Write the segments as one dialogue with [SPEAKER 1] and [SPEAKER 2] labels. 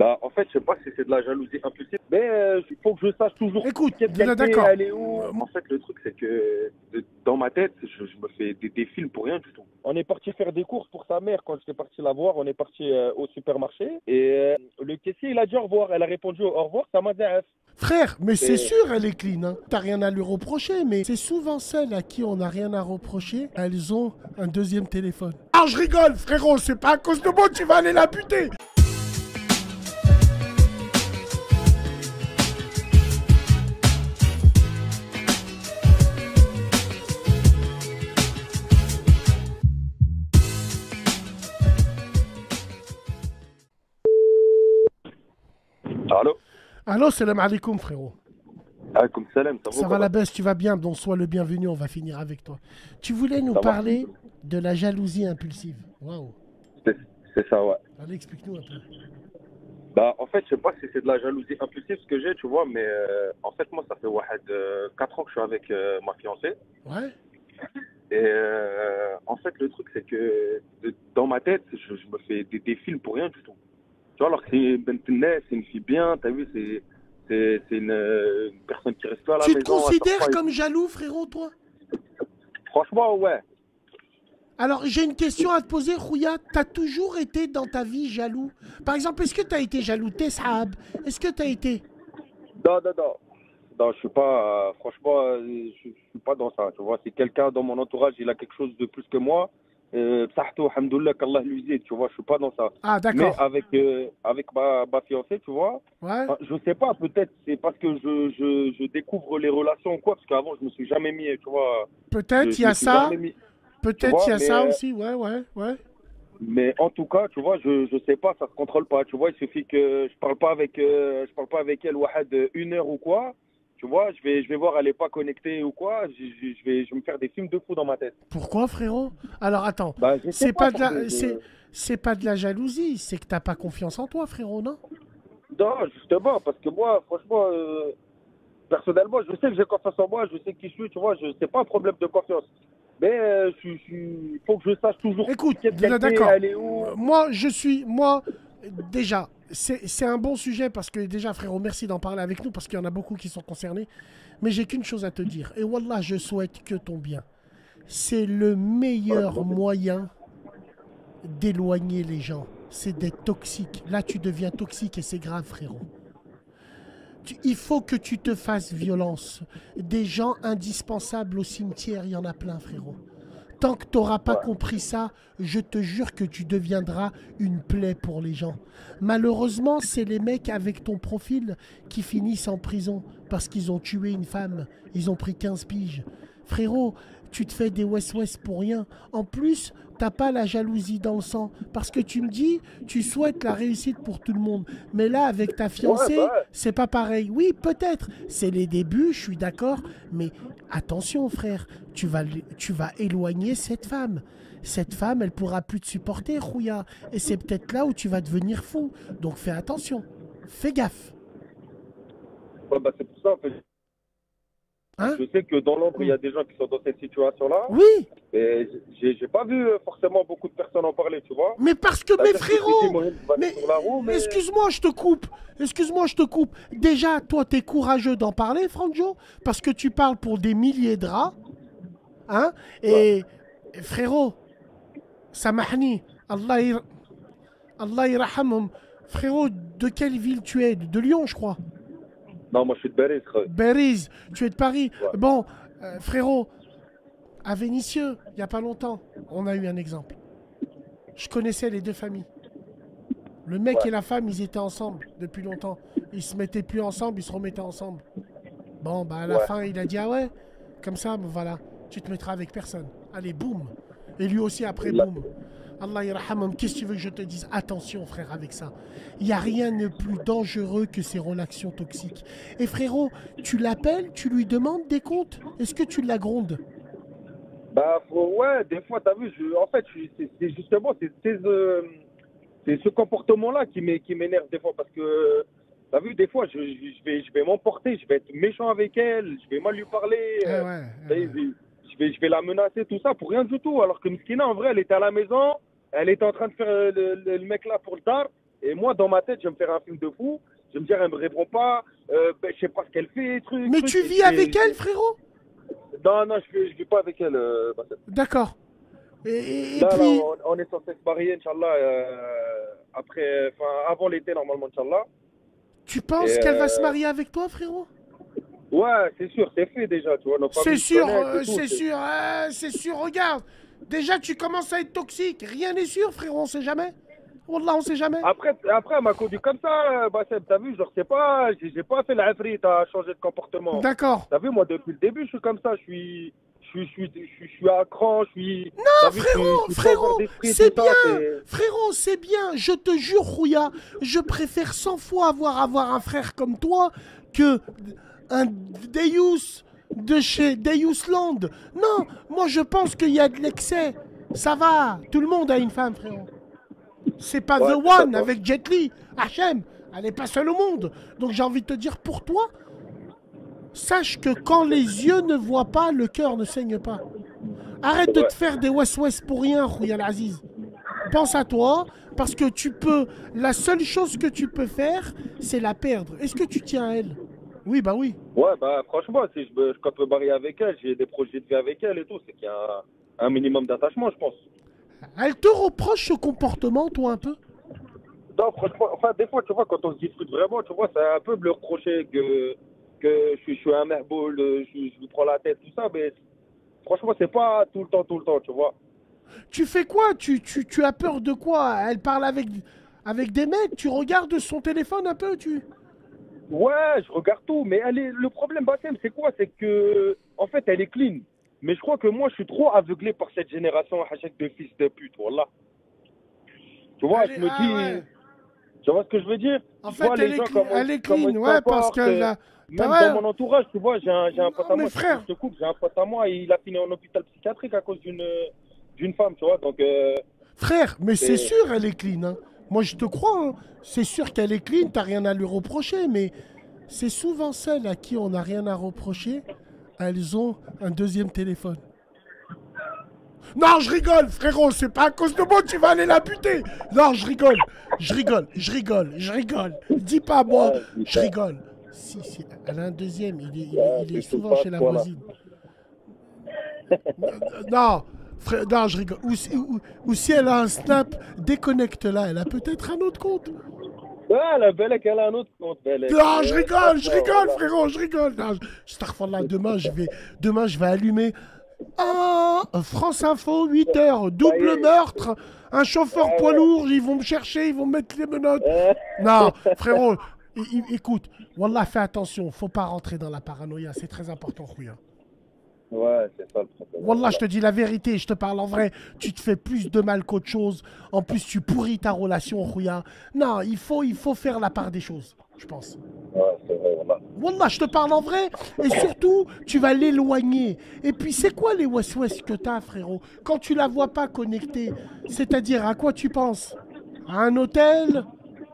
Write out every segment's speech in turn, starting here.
[SPEAKER 1] Bah, en fait, je sais pas si c'est de la jalousie impulsive, mais il faut que je sache toujours
[SPEAKER 2] Écoute,
[SPEAKER 1] quelle qualité
[SPEAKER 2] d'accord.
[SPEAKER 1] elle est où. En fait, le truc, c'est que dans ma tête, je me fais des films pour rien du tout. On est parti faire des courses pour sa mère quand j'étais parti la voir. On est parti au supermarché et le caissier, il a dit au revoir. Elle a répondu au revoir, ça m'a dit ah,
[SPEAKER 2] Frère, mais c'est
[SPEAKER 1] et-
[SPEAKER 2] sûr, elle est clean. Hein. T'as rien à lui reprocher, mais c'est souvent celles à qui on n'a rien à reprocher, elles ont un deuxième téléphone. Ah, je rigole, frérot, c'est pas à cause de moi que tu vas aller la buter.
[SPEAKER 1] Allô?
[SPEAKER 2] Allô, salam alaikum, frérot.
[SPEAKER 1] Ah, comme salam, ça va
[SPEAKER 2] Ça va
[SPEAKER 1] quoi?
[SPEAKER 2] la baisse, tu vas bien, donc sois le bienvenu, on va finir avec toi. Tu voulais nous
[SPEAKER 1] Ça va?
[SPEAKER 2] parler de la jalousie impulsive. Waouh.
[SPEAKER 1] C'est c'est ça, ouais.
[SPEAKER 2] Allez, explique-nous un peu.
[SPEAKER 1] Bah, en fait, je sais pas si c'est de la jalousie impulsive ce que j'ai, tu vois, mais en fait, moi, ça fait 4 ans que je suis avec ma fiancée.
[SPEAKER 2] Ouais.
[SPEAKER 1] Et en fait, le truc, c'est que dans ma tête, je me fais des films pour rien du tout. Tu vois, alors que c'est une fille bien, t'as vu, c'est une personne qui reste pas à la
[SPEAKER 2] Tu te
[SPEAKER 1] maison, elle sort
[SPEAKER 2] considères
[SPEAKER 1] pas.
[SPEAKER 2] comme jaloux, frérot, toi?
[SPEAKER 1] Franchement, ouais.
[SPEAKER 2] Alors, j'ai une question à te poser, Rouya. T'as toujours été dans ta vie jaloux? Par exemple, est-ce que t'as été jaloux? Tessab, est-ce que t'as été?
[SPEAKER 1] Non, non, non. Non, je suis pas, franchement, je suis pas dans ça, tu vois. Si quelqu'un dans mon entourage, il a quelque chose de plus que moi, Psahtou, alhamdoulilah, qu'Allah lui dise, tu vois, je suis pas dans ça.
[SPEAKER 2] Ah,
[SPEAKER 1] Mais
[SPEAKER 2] d'accord.
[SPEAKER 1] avec ma fiancée, tu vois,
[SPEAKER 2] Ouais.
[SPEAKER 1] je sais pas, peut-être c'est parce que je découvre les relations ou quoi, parce qu'avant, je me suis jamais mis, tu vois,
[SPEAKER 2] Peut-être il
[SPEAKER 1] je
[SPEAKER 2] y
[SPEAKER 1] me
[SPEAKER 2] a
[SPEAKER 1] suis
[SPEAKER 2] ça.
[SPEAKER 1] jamais mis, tu
[SPEAKER 2] Peut-être il
[SPEAKER 1] vois,
[SPEAKER 2] y a ça aussi. Ouais, ouais, ouais.
[SPEAKER 1] mais en tout cas, tu vois, je sais pas, ça se contrôle pas, tu vois, il suffit que je parle pas avec elle, Wahad, 1 heure ou quoi, tu vois, je vais voir, elle est pas connectée ou quoi, je vais me faire des films de fou dans ma tête.
[SPEAKER 2] Pourquoi, frérot? Alors, attends.
[SPEAKER 1] Bah, je sais
[SPEAKER 2] C'est
[SPEAKER 1] pas,
[SPEAKER 2] pas de la, c'est pas de la jalousie. C'est que t'as pas confiance en toi, frérot, non?
[SPEAKER 1] non, justement, parce que moi, franchement, personnellement, je sais que j'ai confiance en moi, je sais qui je suis, tu vois, c'est pas un problème de confiance. Mais il faut que je sache toujours
[SPEAKER 2] Écoute,
[SPEAKER 1] quelle qualité
[SPEAKER 2] d'accord.
[SPEAKER 1] elle est où.
[SPEAKER 2] Moi, déjà, c'est un bon sujet parce que déjà, frérot, merci d'en parler avec nous parce qu'il y en a beaucoup qui sont concernés. Mais j'ai qu'une chose à te dire. Et Wallah, je souhaite que ton bien. C'est le meilleur moyen d'éloigner les gens. C'est d'être toxique. Là, tu deviens toxique et c'est grave, frérot. Il faut que tu te fasses violence. Des gens indispensables au cimetière, il y en a plein, frérot. Tant que tu n'auras pas
[SPEAKER 1] Ouais.
[SPEAKER 2] compris ça, je te jure que tu deviendras une plaie pour les gens. Malheureusement, c'est les mecs avec ton profil qui finissent en prison parce qu'ils ont tué une femme. Ils ont pris 15 piges. Frérot, tu te fais des ouest-ouest pour rien. En plus, t'as pas la jalousie dans le sang. Parce que tu me dis, tu souhaites la réussite pour tout le monde. Mais là, avec ta
[SPEAKER 1] Ouais, bah
[SPEAKER 2] fiancée,
[SPEAKER 1] ouais.
[SPEAKER 2] c'est pas pareil. Oui, peut-être. C'est les débuts, je suis d'accord. Mais attention, frère, tu vas éloigner cette femme. Cette femme, elle pourra plus te supporter, Rouya. Et c'est peut-être là où tu vas devenir fou. Donc fais attention. Fais gaffe.
[SPEAKER 1] Ouais, bah, c'est pour ça, en fait.
[SPEAKER 2] Hein?
[SPEAKER 1] Je sais que dans l'ombre, il y a des gens qui sont dans cette situation-là,
[SPEAKER 2] Oui,
[SPEAKER 1] mais j'ai pas vu forcément beaucoup de personnes en parler, tu vois.
[SPEAKER 2] mais parce que, mes
[SPEAKER 1] C'est-à-dire que tu dis,
[SPEAKER 2] frérots,
[SPEAKER 1] moi, je vais aller
[SPEAKER 2] mais
[SPEAKER 1] sur la roue, mais.
[SPEAKER 2] excuse-moi, je te coupe. Excuse-moi, je te coupe. Déjà, toi, t'es courageux d'en parler, Franjo, parce que tu parles pour des milliers de rats. Hein?
[SPEAKER 1] Ouais.
[SPEAKER 2] Et frérot, samahni, Allah yirhamhum. Frérot, de quelle ville tu es? De Lyon, je crois.
[SPEAKER 1] Non, moi, je suis de Beriz, frère.
[SPEAKER 2] Beriz, tu es de Paris.
[SPEAKER 1] Ouais.
[SPEAKER 2] Bon, frérot, à Vénissieux, il n'y a pas longtemps, on a eu un exemple. Je connaissais les deux familles. Le mec
[SPEAKER 1] Ouais.
[SPEAKER 2] et la femme, ils étaient ensemble depuis longtemps. Ils se mettaient plus ensemble, ils se remettaient ensemble. Bon, bah à la
[SPEAKER 1] Ouais.
[SPEAKER 2] fin, il a dit, ah ouais, comme ça, voilà, tu te mettras avec personne. Allez, boum. Et lui aussi, après,
[SPEAKER 1] Là,
[SPEAKER 2] boum. Allah yarhamhum, qu'est-ce que tu veux que je te dise? Attention, frère, avec ça. Il n'y a rien de plus dangereux que ces relations toxiques. Et frérot, tu l'appelles, tu lui demandes des comptes. Est-ce que tu la grondes?
[SPEAKER 1] bah, ouais, des fois, t'as vu, en fait, c'est justement, c'est ce comportement-là qui m'énerve des fois, parce que, t'as vu, des fois, je vais m'emporter, je vais être méchant avec elle, je vais mal lui parler,
[SPEAKER 2] Ah ouais,
[SPEAKER 1] t'as vu, je vais la menacer, tout ça, pour rien du tout, alors que Mskina, en vrai, elle était à la maison, elle était en train de faire le mec là pour le tard, Et moi, dans ma tête, je vais me faire un film de fou. Je vais me dire, elle me répond pas, ben, je sais pas ce qu'elle fait, truc,
[SPEAKER 2] Mais
[SPEAKER 1] truc.
[SPEAKER 2] tu vis avec elle, frérot?
[SPEAKER 1] Non, non, je vis pas avec elle. Bassem.
[SPEAKER 2] D'accord. Et
[SPEAKER 1] Là,
[SPEAKER 2] puis,
[SPEAKER 1] on est censé se marier, Inch'Allah, après, enfin, avant l'été, normalement, Inch'Allah.
[SPEAKER 2] tu
[SPEAKER 1] Et
[SPEAKER 2] penses qu'elle va se marier avec toi, frérot?
[SPEAKER 1] ouais, c'est sûr, c'est fait déjà, tu vois, nos
[SPEAKER 2] C'est
[SPEAKER 1] familles se
[SPEAKER 2] sûr,
[SPEAKER 1] connaissent et tout.
[SPEAKER 2] c'est sûr, regarde. Déjà, tu commences à être toxique. Rien n'est sûr, frérot, on sait jamais. Wallah, on sait jamais.
[SPEAKER 1] Après, elle m'a conduit comme ça, Bassem, t'as vu, genre, c'est pas, j'ai pas fait la ifrit à changer de comportement.
[SPEAKER 2] D'accord.
[SPEAKER 1] T'as vu, moi, depuis le début, je suis comme ça, je suis à cran, je suis.
[SPEAKER 2] Non,
[SPEAKER 1] T'as vu,
[SPEAKER 2] frérot,
[SPEAKER 1] je suis pas ouvert
[SPEAKER 2] frérot,
[SPEAKER 1] d'esprit,
[SPEAKER 2] c'est
[SPEAKER 1] tout ça,
[SPEAKER 2] bien.
[SPEAKER 1] c'est.
[SPEAKER 2] Frérot, c'est bien. Je te jure, Rouya, je préfère 100 fois avoir un frère comme toi que un Deus de chez Deus Land. Non, moi, je pense qu'il y a de l'excès. Ça va. Tout le monde a une femme, frérot. C'est pas
[SPEAKER 1] Ouais,
[SPEAKER 2] The
[SPEAKER 1] c'est ça,
[SPEAKER 2] One
[SPEAKER 1] toi.
[SPEAKER 2] avec Jet Li. Hachem, elle n'est pas seule au monde. Donc j'ai envie de te dire, pour toi, sache que quand les yeux ne voient pas, le cœur ne saigne pas. Arrête
[SPEAKER 1] C'est
[SPEAKER 2] de
[SPEAKER 1] vrai.
[SPEAKER 2] te faire des west-west pour rien, Rouya Aziz. Pense à toi, parce que tu peux. La seule chose que tu peux faire, c'est la perdre. Est-ce que tu tiens à elle? Oui, bah oui.
[SPEAKER 1] Ouais, bah, franchement, si je compte me marier avec elle, j'ai des projets de vie avec elle et tout, c'est qu'il y a un minimum d'attachement, je pense.
[SPEAKER 2] Elle te reproche ce comportement, toi, un peu?
[SPEAKER 1] Non, franchement, enfin, des fois, tu vois, quand on se discute vraiment, tu vois, c'est un peu me le reprocher que je suis un merboule, je lui prends la tête, tout ça, mais franchement, c'est pas tout le temps, tu vois.
[SPEAKER 2] Tu fais quoi? Tu as peur de quoi? Elle parle avec des mecs? Tu regardes son téléphone un peu?
[SPEAKER 1] Ouais, je regarde tout, mais le problème, Bassem, c'est quoi? C'est que, en fait, elle est clean. Mais je crois que moi, je suis trop aveuglé par cette génération, hachette de fils de pute, voilà. Tu vois, je me
[SPEAKER 2] Ah
[SPEAKER 1] dis,
[SPEAKER 2] ouais.
[SPEAKER 1] tu vois ce que je veux dire?
[SPEAKER 2] En
[SPEAKER 1] Je vois
[SPEAKER 2] fait,
[SPEAKER 1] les gens,
[SPEAKER 2] elle est
[SPEAKER 1] comment
[SPEAKER 2] clean,
[SPEAKER 1] ils se
[SPEAKER 2] ouais, parce
[SPEAKER 1] comportent.
[SPEAKER 2] qu'elle a. Bah
[SPEAKER 1] Même dans
[SPEAKER 2] ouais.
[SPEAKER 1] mon entourage, tu vois, j'ai un pote
[SPEAKER 2] Non,
[SPEAKER 1] à
[SPEAKER 2] mais
[SPEAKER 1] moi, excuse-moi,
[SPEAKER 2] frère,
[SPEAKER 1] je te coupe, j'ai un pote à moi, il a fini en hôpital psychiatrique à cause d'une femme, tu vois. Donc,
[SPEAKER 2] frère, mais c'est
[SPEAKER 1] c'est.
[SPEAKER 2] sûr, elle est clean, hein. Moi, je te crois, hein. C'est sûr qu'elle est clean, t'as rien à lui reprocher, mais c'est souvent celles à qui on n'a rien à reprocher, elles ont un deuxième téléphone. Non, je rigole, frérot, c'est pas à cause de moi que tu vas aller la buter. Non, je rigole, je rigole. Dis pas moi,
[SPEAKER 1] Ouais, je dis
[SPEAKER 2] je
[SPEAKER 1] ça.
[SPEAKER 2] rigole. Si, si, elle a un deuxième,
[SPEAKER 1] Ouais,
[SPEAKER 2] il est
[SPEAKER 1] c'est tout
[SPEAKER 2] souvent
[SPEAKER 1] pas,
[SPEAKER 2] chez la
[SPEAKER 1] voilà.
[SPEAKER 2] voisine. Non, frère, non, je rigole. Ou si elle a un snap, déconnecte-la, elle a peut-être un autre compte.
[SPEAKER 1] Ouais, la Belek, elle a un autre compte, Belek.
[SPEAKER 2] Non, je
[SPEAKER 1] Franchement,
[SPEAKER 2] rigole,
[SPEAKER 1] voilà.
[SPEAKER 2] frérot, je rigole. Non, Starfallah, demain, je vais allumer. Ah, France Info, 8 h,
[SPEAKER 1] Ça y
[SPEAKER 2] double
[SPEAKER 1] est.
[SPEAKER 2] meurtre, un chauffeur
[SPEAKER 1] Ouais,
[SPEAKER 2] poids
[SPEAKER 1] ouais.
[SPEAKER 2] lourd, ils vont me chercher, ils vont me mettre les menottes. Non, frérot, écoute, Wallah, fais attention, faut pas rentrer dans la paranoïa, c'est très important, Khouya.
[SPEAKER 1] Ouais, c'est ça le problème.
[SPEAKER 2] Wallah, je
[SPEAKER 1] Voilà.
[SPEAKER 2] te dis la vérité, je te parle en vrai. Tu te fais plus de mal qu'autre chose. En plus, tu pourris ta relation, Rouya. Non, il faut faire la part des choses, je pense.
[SPEAKER 1] Ouais, c'est vrai, voilà.
[SPEAKER 2] Wallah, je te parle en vrai. Et surtout, tu vas l'éloigner. Et puis, c'est quoi les West-West que t'as, frérot? Quand tu la vois pas connectée, c'est-à-dire à quoi tu penses? À un hôtel?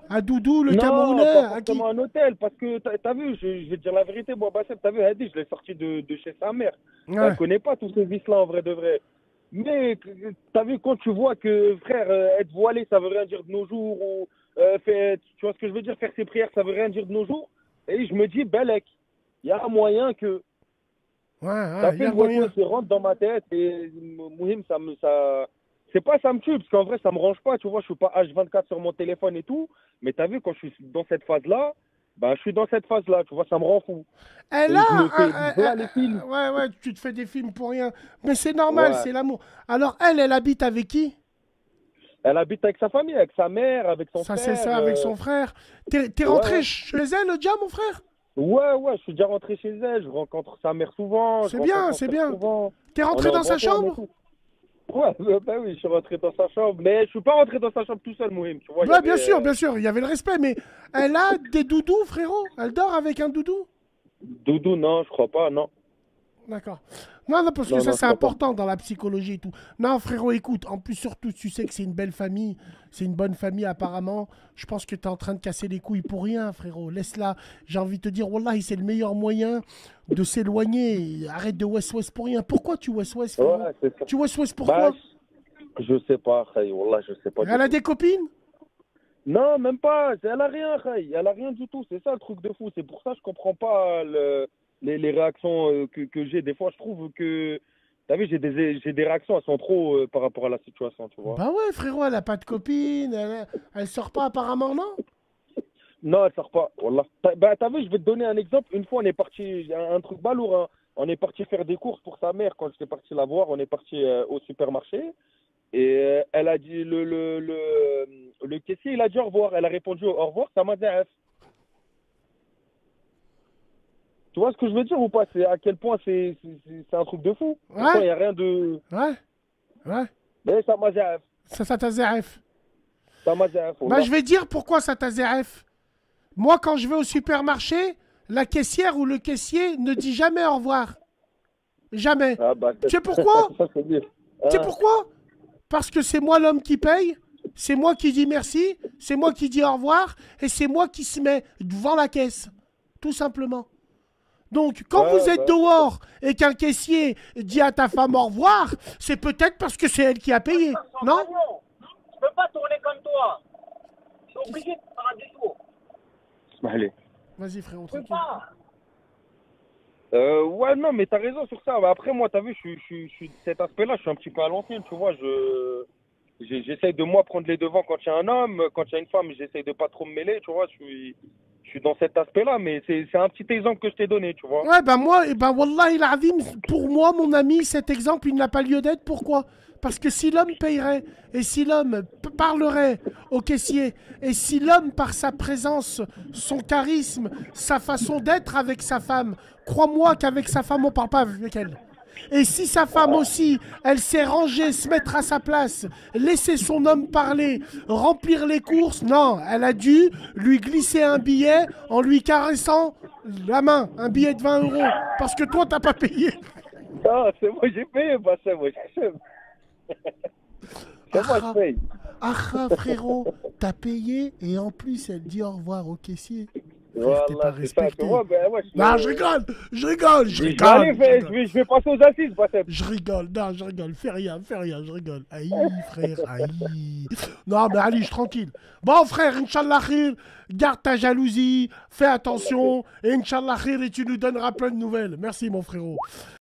[SPEAKER 2] À Doudou, le
[SPEAKER 1] Non,
[SPEAKER 2] Camerounais?
[SPEAKER 1] pas
[SPEAKER 2] À qui?
[SPEAKER 1] forcément un hôtel, parce que t'as vu, je vais te dire la vérité, moi, Bassem, t'as vu, Hadi, je l'ai sorti de chez sa mère. Elle
[SPEAKER 2] Ouais.
[SPEAKER 1] connaît pas tous ces vices-là, en vrai de vrai. Mais t'as vu, quand tu vois que, frère, être voilé, ça veut rien dire de nos jours, ou tu vois ce que je veux dire, faire ses prières, ça veut rien dire de nos jours, et je me dis, Belek, il y a un moyen que
[SPEAKER 2] Ouais,
[SPEAKER 1] ça
[SPEAKER 2] ouais, il y
[SPEAKER 1] fait
[SPEAKER 2] a
[SPEAKER 1] le west
[SPEAKER 2] moyen.
[SPEAKER 1] qui rentre dans ma tête, et Mouhim, c'est pas ça me tue, parce qu'en vrai, ça me range pas, tu vois, je suis pas H24 sur mon téléphone et tout, mais t'as vu, quand je suis dans cette phase-là, bah, je suis dans cette phase-là, tu vois, ça me rend fou.
[SPEAKER 2] Elle
[SPEAKER 1] Et je me fais
[SPEAKER 2] a.
[SPEAKER 1] plein les films.
[SPEAKER 2] Ouais, ouais, tu te fais des films pour rien. Mais c'est normal,
[SPEAKER 1] Ouais.
[SPEAKER 2] c'est l'amour. Alors, elle habite avec qui?
[SPEAKER 1] Elle habite avec sa famille, avec sa mère, avec son
[SPEAKER 2] Ça, c'est
[SPEAKER 1] frère.
[SPEAKER 2] ça, avec son frère. T'es
[SPEAKER 1] Ouais,
[SPEAKER 2] rentré
[SPEAKER 1] ouais.
[SPEAKER 2] chez elle, déjà, mon frère?
[SPEAKER 1] Ouais, ouais, je suis déjà rentré chez elle, je rencontre sa mère souvent, je
[SPEAKER 2] C'est
[SPEAKER 1] rencontre
[SPEAKER 2] bien,
[SPEAKER 1] son
[SPEAKER 2] c'est
[SPEAKER 1] frère
[SPEAKER 2] bien.
[SPEAKER 1] souvent.
[SPEAKER 2] T'es
[SPEAKER 1] On est
[SPEAKER 2] rentré
[SPEAKER 1] en
[SPEAKER 2] dans sa
[SPEAKER 1] bon terme et
[SPEAKER 2] chambre?
[SPEAKER 1] tout. Ouais, bah oui, je suis rentré dans sa chambre, mais je suis pas rentré dans sa chambre tout seul, Mouhim, tu vois, il y
[SPEAKER 2] Ouais,
[SPEAKER 1] avait
[SPEAKER 2] bien sûr, il y avait le respect, mais elle a des doudous, frérot? Elle dort avec un doudou?
[SPEAKER 1] Doudou, non, je crois pas, non.
[SPEAKER 2] D'accord. Non, non, parce que
[SPEAKER 1] Non,
[SPEAKER 2] ça,
[SPEAKER 1] non, je
[SPEAKER 2] c'est
[SPEAKER 1] crois pas.
[SPEAKER 2] important dans la psychologie et tout. Non, frérot, écoute, en plus, surtout, tu sais que c'est une belle famille, c'est une bonne famille, apparemment. Je pense que tu es en train de casser les couilles pour rien, frérot. Laisse-la. J'ai envie de te dire, Wallah, c'est le meilleur moyen de s'éloigner. Arrête de West-West pour rien. Pourquoi tu West-West, frérot?
[SPEAKER 1] Ouais, c'est ça.
[SPEAKER 2] Tu West-West
[SPEAKER 1] Bah,
[SPEAKER 2] pourquoi?
[SPEAKER 1] je sais pas, Khaï, Wallah, je sais pas du
[SPEAKER 2] Elle a
[SPEAKER 1] tout.
[SPEAKER 2] des copines?
[SPEAKER 1] Non, même pas. Elle a rien, Khaï. Elle a rien du tout. C'est ça le truc de fou. C'est pour ça que je comprends pas les réactions que j'ai. Des fois, je trouve que, t'as vu, j'ai des réactions, elles sont trop par rapport à la situation, tu vois.
[SPEAKER 2] Bah ouais, frérot, elle a pas de copine, elle sort pas apparemment, non?
[SPEAKER 1] Non, elle sort pas. Wallah. Bah, t'as vu, je vais te donner un exemple. Une fois, on est parti, un truc balourd, hein. On est parti faire des courses pour sa mère quand j'étais parti la voir. On est parti au supermarché. Et elle a dit, le caissier, il a dit au revoir. Elle a répondu au revoir, ça m'a dit F. Tu vois ce que je veux dire ou pas? C'est à quel point c'est un truc de fou. Pourtant, il
[SPEAKER 2] Ouais,
[SPEAKER 1] n'y a rien de.
[SPEAKER 2] ouais, ouais.
[SPEAKER 1] Mais ça m'a dit F.
[SPEAKER 2] Ça t'a ZRF.
[SPEAKER 1] Ça m'a dit F,
[SPEAKER 2] Bah,
[SPEAKER 1] wallah.
[SPEAKER 2] je vais dire pourquoi ça t'a ZRF. Moi, quand je vais au supermarché, la caissière ou le caissier ne dit jamais au revoir. Jamais.
[SPEAKER 1] Ah bah,
[SPEAKER 2] Tu sais pourquoi?
[SPEAKER 1] ça c'est bien.
[SPEAKER 2] Tu sais
[SPEAKER 1] Ah,
[SPEAKER 2] pourquoi? Parce que c'est moi l'homme qui paye, c'est moi qui dis merci, c'est moi qui dis au revoir, et c'est moi qui se met devant la caisse. Tout simplement. Donc, quand vous
[SPEAKER 1] ouais,
[SPEAKER 2] êtes
[SPEAKER 1] bah.
[SPEAKER 2] dehors et qu'un caissier dit à ta femme au revoir, c'est peut-être parce que c'est elle qui a payé. Non?
[SPEAKER 3] Je peux pas tourner comme toi. Je suis obligé de faire un détour.
[SPEAKER 1] Allez.
[SPEAKER 2] Vas-y, frérot,
[SPEAKER 3] Je peux
[SPEAKER 2] tranquille.
[SPEAKER 3] pas.
[SPEAKER 1] Ouais, non, mais t'as raison sur ça. Bah, après, moi, t'as vu, cet aspect-là, je suis un petit peu à l'ancienne, tu vois. J'essaye de moi prendre les devants quand il y a un homme, quand il y a une femme, j'essaye de pas trop me mêler, tu vois. Je suis dans cet aspect-là, mais c'est un petit exemple que je t'ai donné, tu vois.
[SPEAKER 2] Ouais, ben moi, Wallahi l'azim, pour moi, mon ami, cet exemple, il n'a pas lieu d'être. Pourquoi? Parce que si l'homme payerait, et si l'homme parlerait au caissier, et si l'homme, par sa présence, son charisme, sa façon d'être avec sa femme, crois-moi qu'avec sa femme, on parle pas avec elle. Et si sa femme aussi, elle s'est rangée, se mettre à sa place, laisser son homme parler, remplir les courses, non, elle a dû lui glisser un billet en lui caressant la main, un billet de 20 euros, parce que toi, t'as pas payé.
[SPEAKER 1] Ah, c'est moi, j'ai payé, bah, c'est moi, j'achève. C'est moi, je paye.
[SPEAKER 2] Ah, frérot, t'as payé et en plus, elle dit au revoir au caissier. Frère, t'es pas
[SPEAKER 1] Voilà, c'est ça, tu
[SPEAKER 2] respecté.
[SPEAKER 1] vois, ben, ouais,
[SPEAKER 2] Non, je rigole, je rigole, je
[SPEAKER 1] je vais
[SPEAKER 2] rigole.
[SPEAKER 1] aller,
[SPEAKER 2] Je rigole.
[SPEAKER 1] je vais passer aux assises, bah, c'est.
[SPEAKER 2] Je rigole, non, je rigole, fais rien, je rigole. Aïe, frère, aïe. Non, mais allez, je suis tranquille. Bon, frère, Inch'Allah khir, garde ta jalousie, fais attention, et Inch'Allah khir, et tu nous donneras plein de nouvelles. Merci, mon frérot.